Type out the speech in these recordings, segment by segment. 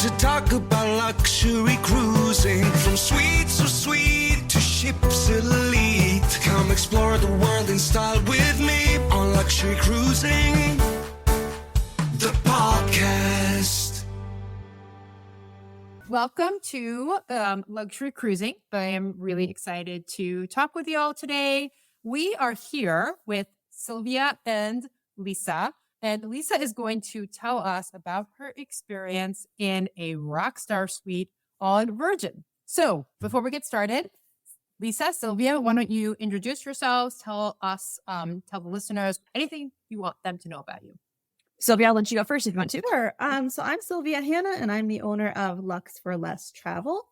to talk about luxury cruising. From suites so sweet to ships elite. Come explore the world in style with me on Luxury Cruising, the podcast. Welcome to Luxury Cruising. I am really excited to talk with you all today. We are here with Sylvia and Lisa. And Lisa is going to tell us about her experience in a Rockstar suite on Virgin. So before we get started, Lisa, Sylvia, why don't you introduce yourselves, tell us, tell the listeners anything you want them to know about you. Sylvia, I'll let you go first if you want to. Sure. So I'm Sylvia Hannah, and I'm the owner of Luxe for Less Travel.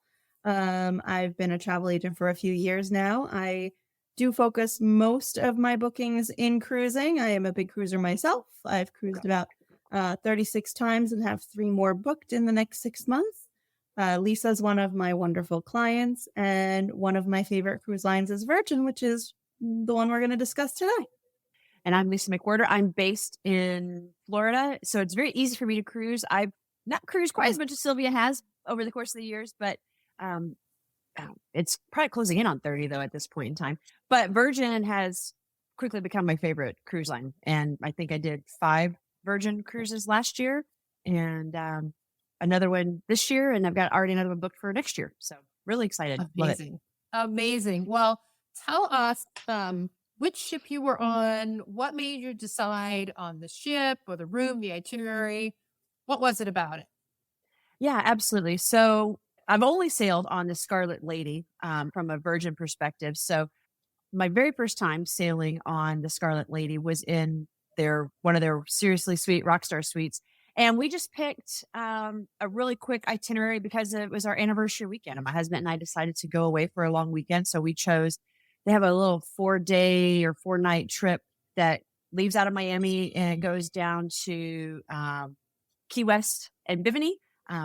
I've been a travel agent for a few years now. I do focus most of my bookings in cruising. I am a big cruiser myself. I've cruised about 36 times and have 3 more booked in the next 6 months. Lisa's one of my wonderful clients, and one of my favorite cruise lines is Virgin, which is the one we're going to discuss today. And I'm Lisa McWhorter. I'm based in Florida, so it's very easy for me to cruise. I've not cruised quite as much as Sylvia has over the course of the years, but it's probably closing in on 30, though, at this point in time. But Virgin has quickly become my favorite cruise line. And I think I did 5 Virgin cruises last year and another one this year. And I've got already another one booked for next year. So really excited. Amazing. Amazing. Well, tell us which ship you were on, what made you decide on the ship or the room, the itinerary. What was it about it? Yeah, absolutely. So I've only sailed on the Scarlet Lady from a Virgin perspective. So my very first time sailing on the Scarlet Lady was in one of their seriously sweet Rockstar suites. And we just picked a really quick itinerary because it was our anniversary weekend. And my husband and I decided to go away for a long weekend. So we chose, they have a little 4-day or 4-night trip that leaves out of Miami and goes down to Key West and Bimini,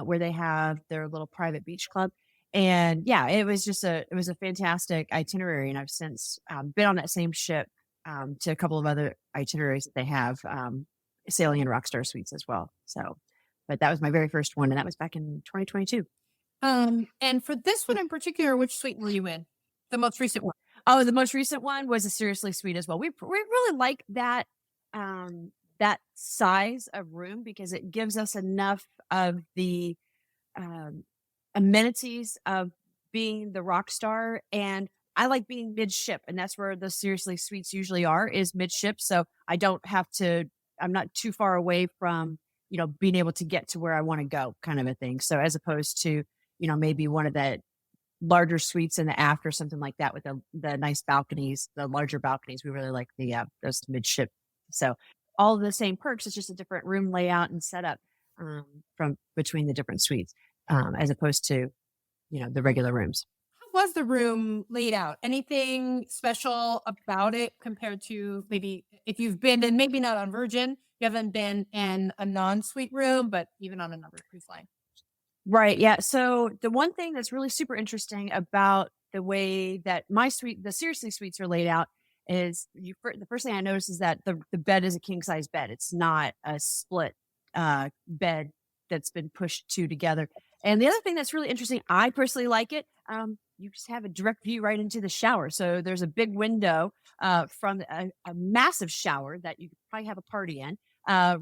where they have their little private beach club. And yeah, it was a fantastic itinerary. And I've since been on that same ship to a couple of other itineraries that they have sailing in Rockstar suites as well. So, but that was my very first one. And that was back in 2022. And for this one in particular, which suite were you in? The most recent one? Oh, the most recent one was a seriously sweet as well. We really like that that size of room because it gives us enough of the amenities of being the Rockstar, and I like being midship, and that's where the seriously suites usually are, is midship. So I don't have to. I'm not too far away from being able to get to where I want to go, kind of a thing. So as opposed to maybe one of the larger suites in the aft or something like that with the nice balconies, the larger balconies. We really like those midship. So all of the same perks. It's just a different room layout and setup from between the different suites, as opposed to the regular rooms. How was the room laid out? Anything special about it compared to maybe if you've been in, maybe not on Virgin, you haven't been in a non-suite room, but even on another cruise line? Right. Yeah. So the one thing that's really super interesting about the way that my suite, the seriously suites are laid out is the first thing I noticed is that the bed is a king size bed. It's not a split bed that's been pushed 2 together. And the other thing that's really interesting, I personally like it. You just have a direct view right into the shower. So there's a big window from a massive shower that you could probably have a party in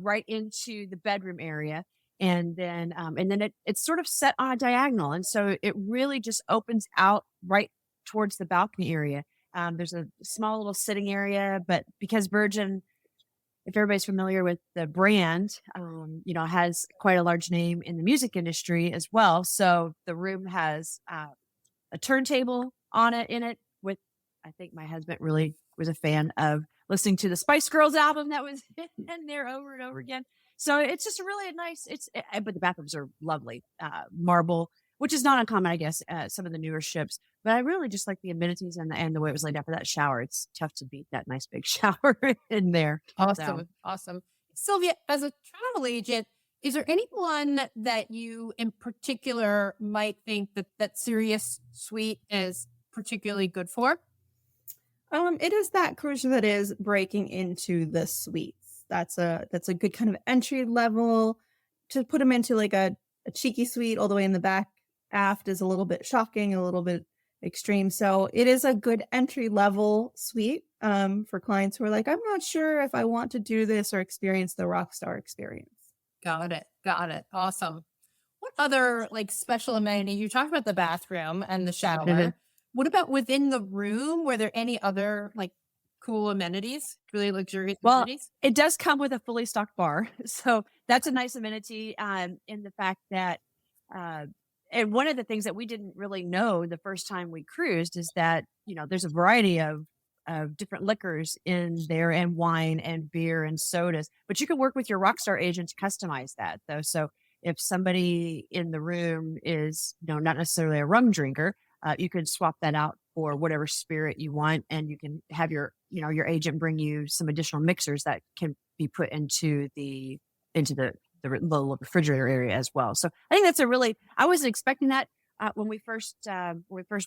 right into the bedroom area. And then it's sort of set on a diagonal. And so it really just opens out right towards the balcony area. There's a small little sitting area, but because Virgin, if everybody's familiar with the brand, has quite a large name in the music industry as well. So the room has a turntable in it with, I think my husband really was a fan of listening to the Spice Girls album that was in there over and over again. So it's just a really nice, but the bathrooms are lovely, marble, which is not uncommon, I guess, some of the newer ships. But I really just like the amenities and the way it was laid out for that shower. It's tough to beat that nice big shower in there. Awesome. Awesome. Sylvia, as a travel agent, is there anyone that you in particular might think that Sirius Suite is particularly good for? It is that cruiser that is breaking into the suites. That's a good kind of entry level to put them into like a a cheeky suite all the way in the back. Aft is a little bit shocking, a little bit extreme. So it is a good entry level suite for clients who are like, I'm not sure if I want to do this or experience the Rockstar experience. Got it. Awesome. What other like special amenities? You talked about the bathroom and the shower. Mhm. What about within the room? Were there any other like cool amenities, really luxurious Well, amenities? it does come with a fully stocked bar. So that's a nice amenity in the fact that, and one of the things that we didn't really know the first time we cruised is that, there's a variety of different liquors in there and wine and beer and sodas, but you can work with your Rockstar agent to customize that though. So if somebody in the room is, not necessarily a rum drinker, you could swap that out for whatever spirit you want, and you can have your agent bring you some additional mixers that can be put into the little refrigerator area as well. So I think that's I wasn't expecting that when we first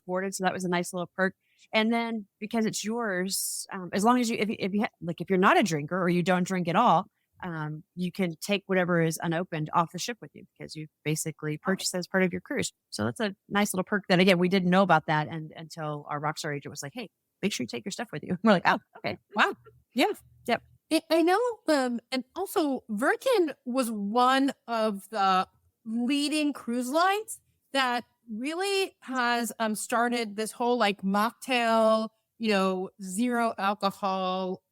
boarded, so that was a nice little perk. And then because it's yours, as long as if you're not a drinker or you don't drink at all, you can take whatever is unopened off the ship with you because you basically purchased as part of your cruise. So that's a nice little perk that, again, we didn't know about that until our Rockstar agent was like, hey, make sure you take your stuff with you. We're like, oh, okay. Wow. Yeah. Yep. I know. And also Virgin was one of the leading cruise lines that really has started this whole like mocktail, zero alcohol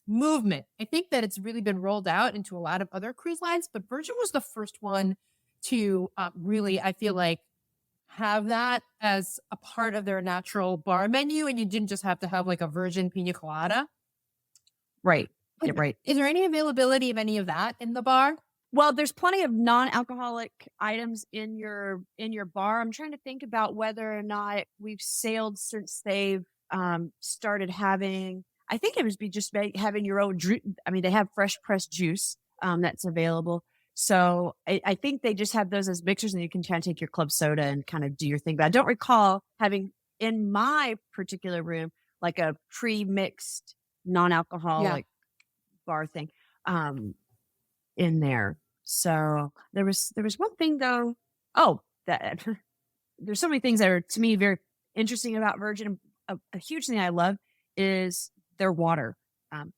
movement. I think that it's really been rolled out into a lot of other cruise lines, but Virgin was the first one to really, I feel like, have that as a part of their natural bar menu, and you didn't just have to have like a Virgin pina colada. Right. Yeah, right. Is there any availability of any of that in the bar? Well, there's plenty of non-alcoholic items in your bar. I'm trying to think about whether or not we've sailed since they've started having. I think it would be just having your own. I mean, they have fresh pressed juice that's available. So I think they just have those as mixers, and you can kind of take your club soda and kind of do your thing. But I don't recall having in my particular room like a pre-mixed non-alcoholic bar thing in there. So there was one thing though. Oh, that there's so many things that are to me very interesting about Virgin. A huge thing I love is their water.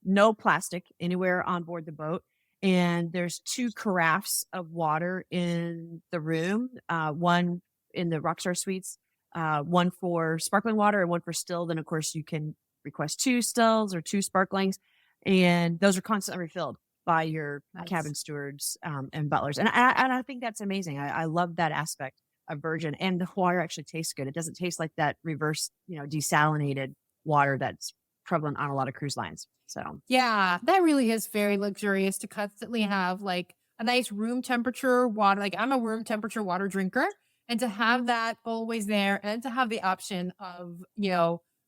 No plastic anywhere on board the boat. And there's 2 carafes of water in the room. One in the Rockstar suites, one for sparkling water and one for still. Then of course you can request 2 stills or 2 sparklings, and those are constantly refilled by your cabin stewards and butlers. And I think that's amazing. I love that aspect of Virgin, and the water actually tastes good. It doesn't taste like that reverse, desalinated water that's prevalent on a lot of cruise lines. So yeah, that really is very luxurious to constantly have like a nice room temperature water. Like I'm a room temperature water drinker, and to have that always there, and to have the option of,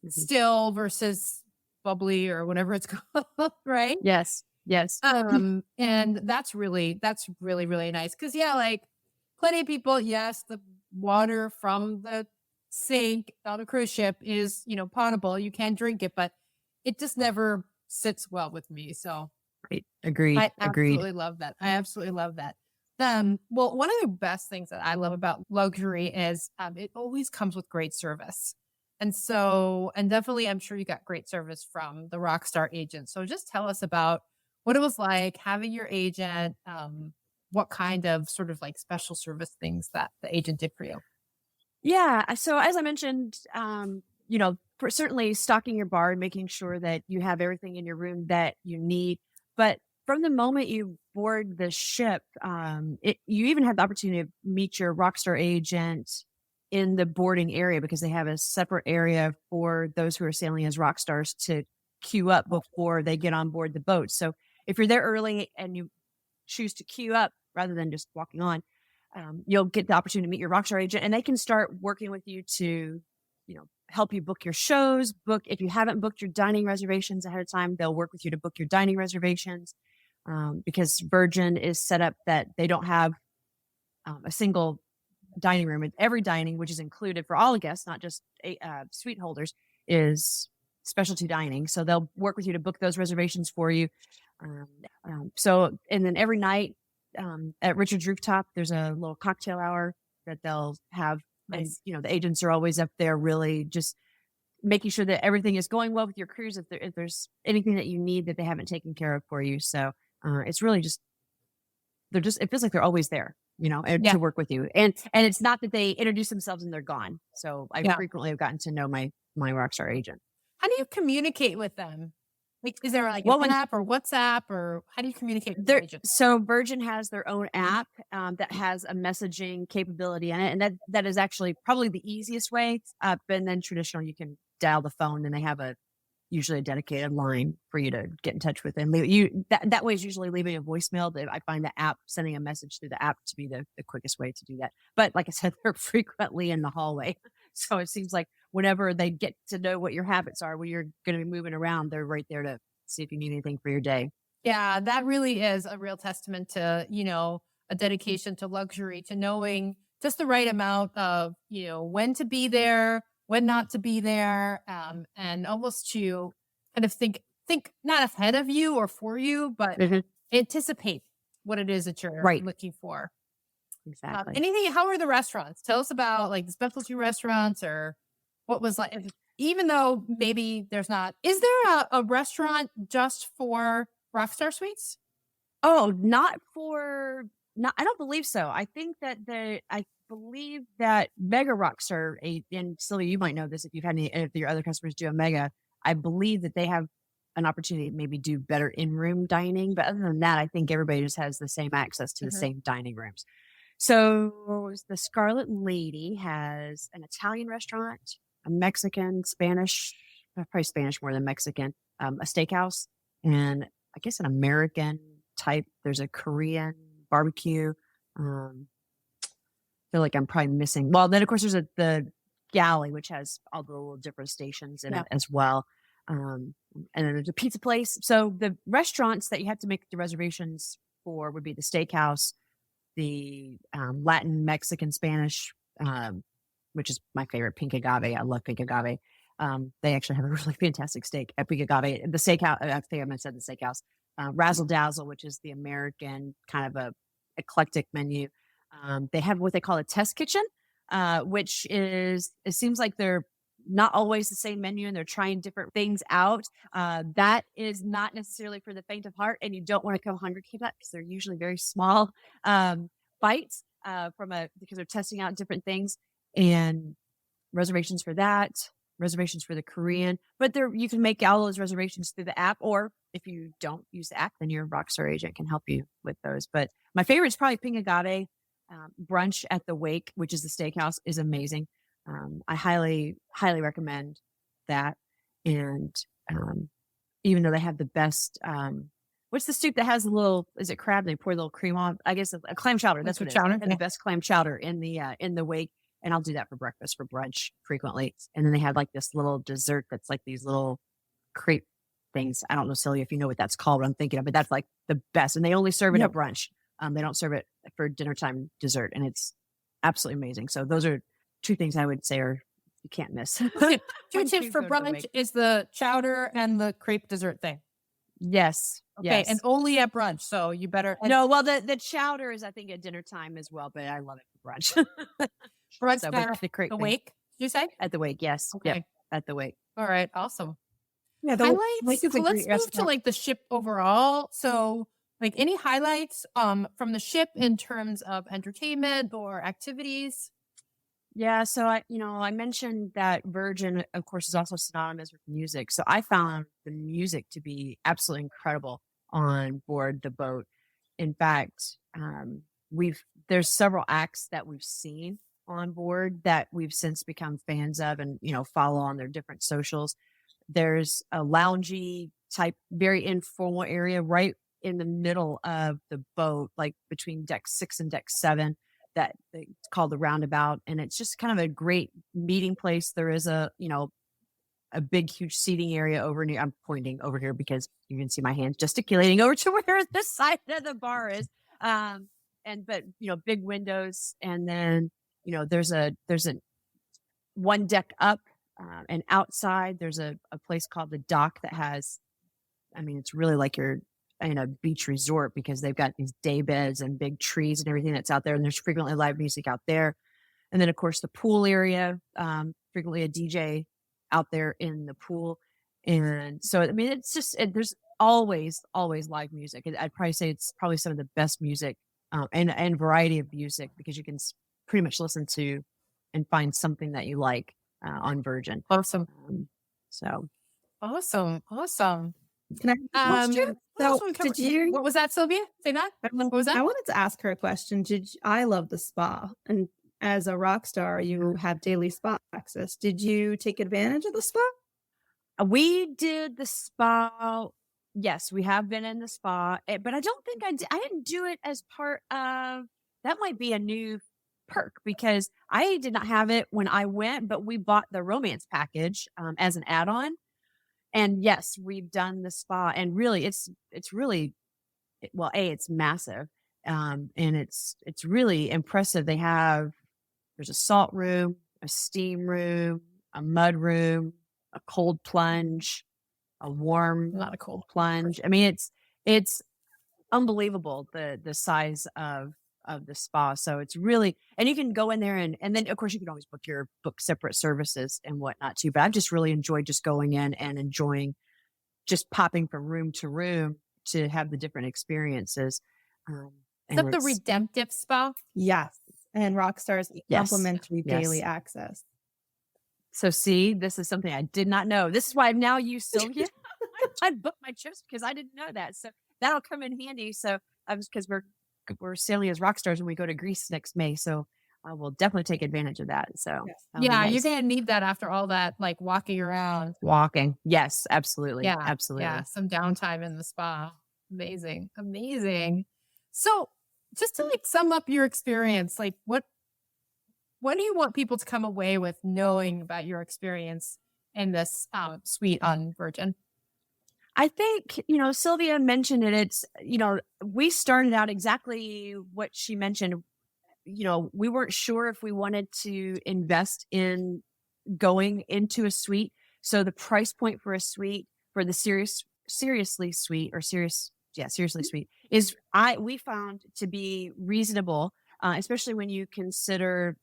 still versus bubbly or whatever it's called, right? Yes. And that's really, really nice. Cause like plenty of people, yes, the water from the sink on a cruise ship is, potable. You can drink it, but it just never sits well with me. So right. Agreed. I absolutely love that. Well, one of the best things that I love about luxury is it always comes with great service. And definitely I'm sure you got great service from the Rockstar agent. So just tell us about what it was like having your agent, what kind of sort of like special service things that the agent did for you. Yeah. So as I mentioned, certainly stocking your bar and making sure that you have everything in your room that you need. But from the moment you board the ship, you even have the opportunity to meet your Rockstar agent in the boarding area, because they have a separate area for those who are sailing as Rockstars to queue up before they get on board the boat. So if you're there early and you choose to queue up rather than just walking on, you'll get the opportunity to meet your Rockstar agent, and they can start working with you to, help you book your shows. If you haven't booked your dining reservations ahead of time, they'll work with you to book your dining reservations, because Virgin is set up that they don't have a single dining room. Every dining, which is included for all guests, not just suite holders, is specialty dining. So they'll work with you to book those reservations for you. And then every night at Richard's Rooftop, there's a little cocktail hour that they'll have. Nice. And, the agents are always up there really just making sure that everything is going well with your cruise. If there's anything that you need that they haven't taken care of for you. So it's really just, it feels like they're always there, and to work with you. And it's not that they introduce themselves and they're gone. So I frequently have gotten to know my Rockstar agent. How do you communicate with them? Like, is there like an app or WhatsApp, or how do you communicate with the agents? So Virgin has their own app that has a messaging capability in it. And that is actually probably the easiest way. And then traditional, you can dial the phone and they have usually a dedicated line for you to get in touch with. And that way is usually leaving a voicemail. I find the app, sending a message through the app to be the quickest way to do that. But like I said, they're frequently in the hallway. So it seems like whenever they get to know what your habits are, when you're going to be moving around, they're right there to see if you need anything for your day. Yeah, that really is a real testament to, a dedication to luxury, to knowing just the right amount of, when to be there, when not to be there, and almost to kind of think not ahead of you or for you, but anticipate what it is that you're looking for. Exactly. How are the restaurants? Tell us about like the specialty restaurants, or what was like, even though maybe there's not, is there a restaurant just for Rockstar Suites? Oh, I don't believe so. I think that I believe that Mega Rockstar, and Sylvia, you might know this if your other customers do a Mega, I believe that they have an opportunity to maybe do better in-room dining. But other than that, I think everybody just has the same access to the same dining rooms. So the Scarlet Lady has an Italian restaurant, a Mexican, Spanish, probably Spanish more than Mexican, a steakhouse, and I guess an American type. There's a Korean barbecue. I feel like I'm probably missing. Well, then of course there's the galley, which has all the little different stations in it as well. And then there's a pizza place. So the restaurants that you have to make the reservations for would be the steakhouse, the Latin, Mexican, Spanish, which is my favorite, Pink Agave. I love Pink Agave. They actually have a really fantastic steak at Pink Agave. The steakhouse, I think I said the steakhouse. Razzle Dazzle, which is the American kind of a eclectic menu. They have what they call a test kitchen, which is, it seems like they're not always the same menu and they're trying different things out. That is not necessarily for the faint of heart, and you don't want to come hungry to that because they're usually very small bites because they're testing out different things. And reservations for that, reservations for the Korean, but you can make all those reservations through the app, or if you don't use the app, then your Rockstar agent can help you with those. But my favorite is probably Pink Agave. Brunch at the Wake, which is the steakhouse, is amazing. I highly, highly recommend that. And even though they have the best, what's the soup that has a little, is it crab? They pour a little cream on, I guess a clam chowder. That's what it is. And the best clam chowder in the Wake. And I'll do that for breakfast, for brunch frequently. And then they have like this little dessert that's like these little crepe things. I don't know, Sylvia, if you know what that's called, what I'm thinking of, but that's like the best. And they only serve it at brunch. They don't serve it for dinner time dessert. And it's absolutely amazing. So those are two things I would say you can't miss. Two tips for brunch is the chowder and the crepe dessert thing. Yes. Okay. Yes. And only at brunch. So you better. No, well, the chowder is, I think, at dinner time as well, but I love it for brunch. Brunch so, the Wake, did you say? At the Wake, yes. Okay. Yep, at the Wake. All right. Awesome. Yeah. Highlights. So let's move to like the ship overall. So like any highlights from the ship in terms of entertainment or activities? Yeah, so I mentioned that Virgin, of course, is also synonymous with music. So I found the music to be absolutely incredible on board the boat. In fact, there's several acts that we've seen on board that we've since become fans of and, follow on their different socials. There's a loungy type, very informal area right in the middle of the boat, like between deck 6 and deck 7, that it's called the Roundabout. And it's just kind of a great meeting place. There is a big, huge seating area over near, I'm pointing over here because you can see my hands gesticulating over to where this side of the bar is. But big windows. And then, there's a one deck up and outside there's a place called the dock that has, it's really like you're in a beach resort because they've got these day beds and big trees and everything that's out there. And there's frequently live music out there. And then, of course, the pool area, frequently a DJ out there in the pool. And so, I mean, it's just, there's always live music. I'd probably say it's probably some of the best music and variety of music because you can pretty much listen to and find something that you like on Virgin. Awesome. So Awesome. Can I ask a question? So, did you? What was that, Sylvia? Say that. What was that? I wanted to ask her a question. I love the spa, and as a rock star, you have daily spa access. Did you take advantage of the spa? We did the spa. Yes, we have been in the spa, but I don't think I didn't do it as part of. That might be a new perk because I did not have it when I went, but we bought the romance package as an add-on. And yes, we've done the spa, and really, it's really, well, it's massive, and it's really impressive. There's a salt room, a steam room, a mud room, a cold plunge, a warm, not a cold plunge. I mean, it's unbelievable the size of the spa. So it's really, and you can go in there and then of course you can always book separate services and whatnot too. But I've just really enjoyed just going in and enjoying just popping from room to room to have the different experiences. Is that the redemptive spa? Yes. And Rockstar's complimentary daily access. So see, this is something I did not know. This is why I've now used Sylvia. I booked my trips because I didn't know that. So that'll come in handy. So because we're sailing as rock stars when we go to Greece next May. So I will definitely take advantage of that. So yeah, you're going to need that after all that, like walking around. Yes, absolutely. Yeah. Absolutely. Yeah. Some downtime in the spa. Amazing. So just to like sum up your experience, like what do you want people to come away with knowing about your experience in this suite on Virgin? I think, Sylvia mentioned it. It's, we started out exactly what she mentioned. We weren't sure if we wanted to invest in going into a suite. So the price point for a suite for the seriously suite is we found to be reasonable, especially when you consider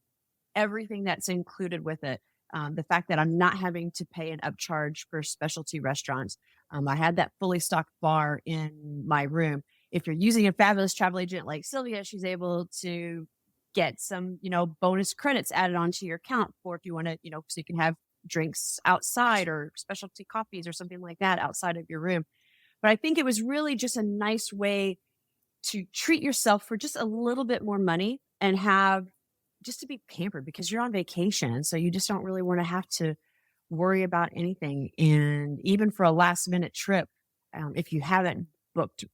everything that's included with it. The fact that I'm not having to pay an upcharge for specialty restaurants. I had that fully stocked bar in my room. If you're using a fabulous travel agent like Sylvia, she's able to get some, bonus credits added onto your account for if you want to, so you can have drinks outside or specialty coffees or something like that outside of your room. But I think it was really just a nice way to treat yourself for just a little bit more money and just to be pampered because you're on vacation. And so you just don't really want to have to worry about anything. And even for a last minute trip, if you haven't booked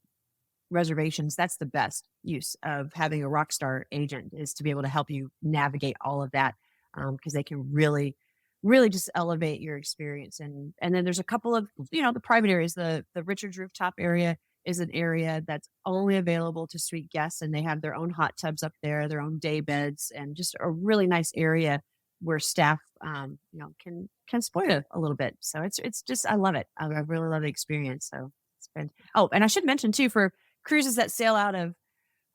reservations, that's the best use of having a Rockstar agent is to be able to help you navigate all of that because they can really just elevate your experience. And then there's a couple of, the private areas, the Richard's Rooftop area is an area that's only available to suite guests, and they have their own hot tubs up there, their own day beds, and just a really nice area where staff, can spoil it a little bit. So it's just, I love it. I really love the experience. So it's been, and I should mention too, for cruises that sail out of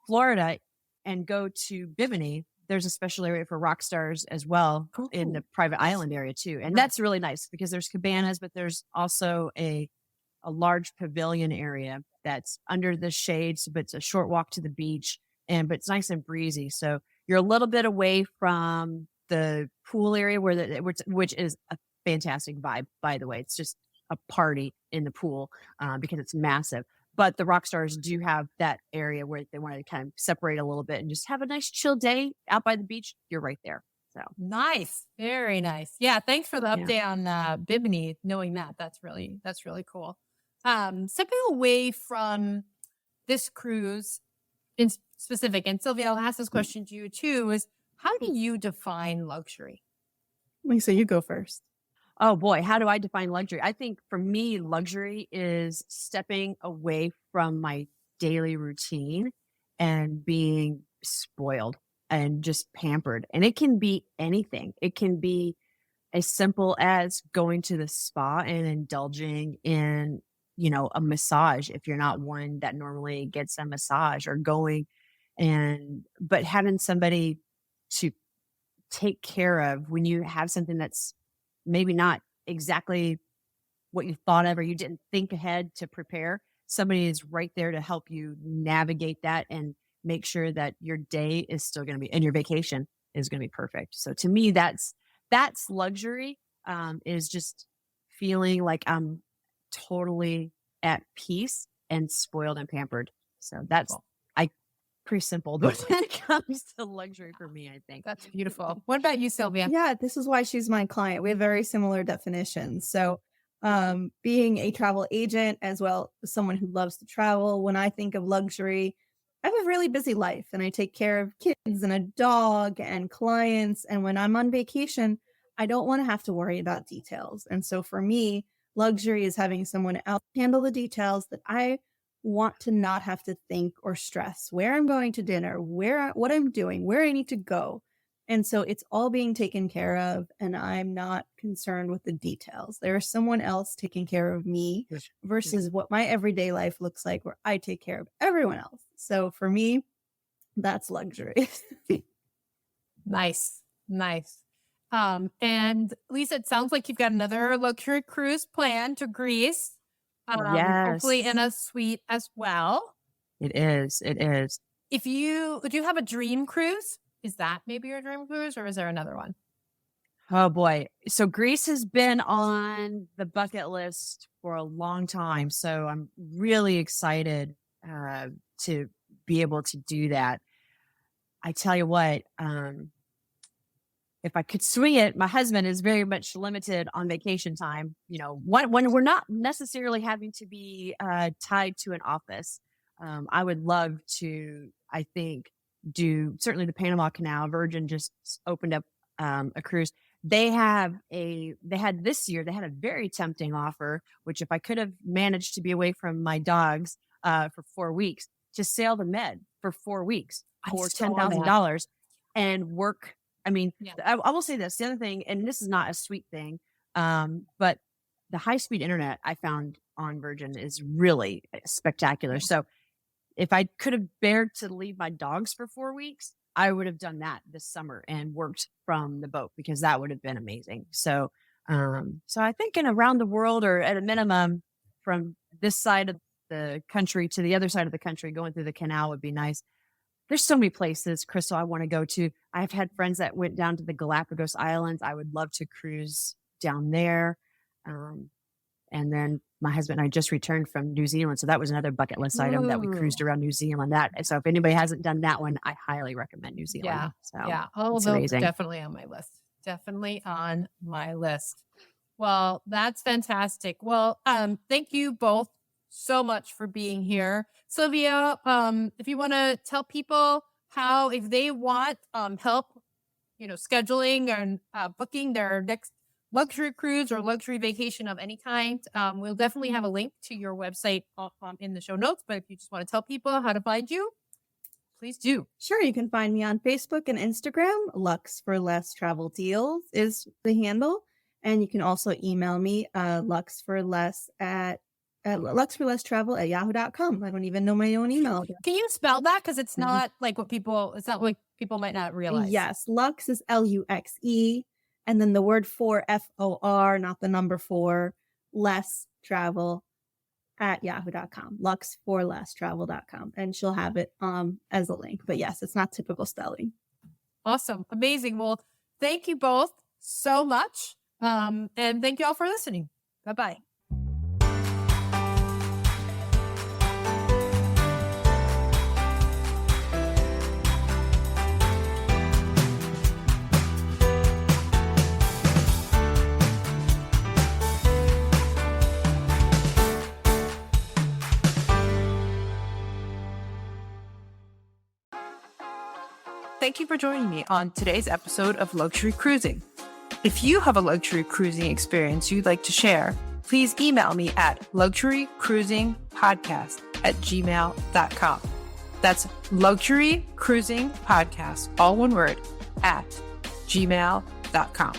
Florida and go to Bimini, there's a special area for rock stars as well in the private island area too. And that's really nice because there's cabanas, but there's also a large pavilion area that's under the shades, but it's a short walk to the beach but it's nice and breezy. So you're a little bit away from the pool area which is a fantastic vibe, by the way. It's just a party in the pool because it's massive. But the rock stars do have that area where they want to kind of separate a little bit and just have a nice chill day out by the beach. You're right there. So nice. Very nice. Yeah. Thanks for the update on Bimini, knowing that. That's really cool. Stepping away from this cruise in specific, and Sylvia, I'll ask this question to you too, is how do you define luxury? Lisa, you go first. Oh boy, how do I define luxury? I think for me, luxury is stepping away from my daily routine and being spoiled and just pampered. And it can be anything. It can be as simple as going to the spa and indulging in a massage if you're not one that normally gets a massage, or but having somebody to take care of when you have something that's maybe not exactly what you thought of, or you didn't think ahead to prepare. Somebody is right there to help you navigate that and make sure that your day is still going to be, and your vacation is going to be perfect. So to me, that's luxury, is just feeling like I'm totally at peace and spoiled and pampered. So that's pretty simple when it comes to luxury for me, I think. That's beautiful. What about you, Sylvia? Yeah, this is why she's my client. We have very similar definitions. So being a travel agent as well as someone who loves to travel, when I think of luxury, I have a really busy life and I take care of kids and a dog and clients. And when I'm on vacation, I don't want to have to worry about details. And so for me, luxury is having someone else handle the details that I want to not have to think or stress where I'm going to dinner, what I'm doing, where I need to go. And so it's all being taken care of, and I'm not concerned with the details. There is someone else taking care of me versus what my everyday life looks like, where I take care of everyone else. So for me, that's luxury. Nice. And Lisa, it sounds like you've got another luxury cruise planned to Greece. Yes. Hopefully in a suite as well. It is. Do you have a dream cruise? Is that maybe your dream cruise, or is there another one? Oh boy. So Greece has been on the bucket list for a long time. So I'm really excited to be able to do that. I tell you what, if I could swing it, my husband is very much limited on vacation time. When we're not necessarily having to be tied to an office. I would love to, I think, do certainly the Panama Canal. Virgin just opened up a cruise. They had this year, they had a very tempting offer, which if I could have managed to be away from my dogs for 4 weeks, to sail the Med for 4 weeks for $10,000 and work. I mean, I will say this, the other thing, and this is not a sweet thing, but the high-speed internet I found on Virgin is really spectacular. So if I could have bared to leave my dogs for 4 weeks, I would have done that this summer and worked from the boat, because that would have been amazing. So, I think around the world, or at a minimum from this side of the country to the other side of the country, going through the canal would be nice. There's so many places, Krystal, I want to go to. I've had friends that went down to the Galapagos Islands. I would love to cruise down there. And then my husband and I just returned from New Zealand. So that was another bucket list item that we cruised around New Zealand. So if anybody hasn't done that one, I highly recommend New Zealand. All of it's those amazing. definitely on my list. Definitely on my list. Well, that's fantastic. Well, thank you both so much for being here. Sylvia, if you want to tell people how, if they want help, scheduling and booking their next luxury cruise or luxury vacation of any kind, we'll definitely have a link to your website in the show notes. But if you just want to tell people how to find you, please do. Sure, you can find me on Facebook and Instagram. Luxe for Less Travel Deals is the handle. And you can also email me, luxeforlesstravel@yahoo.com. I don't even know my own email address. Can you spell that? Because it's not like it's not like people might not realize. Yes, Luxe is Luxe, and then the word for, FOR, not the number 4, less travel @yahoo.com. luxeforlesstravel.com. And she'll have it as a link. But yes, it's not typical spelling. Awesome. Amazing. Well, thank you both so much. And thank you all for listening. Bye-bye. Thank you for joining me on today's episode of Luxury Cruising. If you have a luxury cruising experience you'd like to share, please email me at luxurycruisingpodcast@gmail.com. That's luxurycruisingpodcast, all one word, @gmail.com.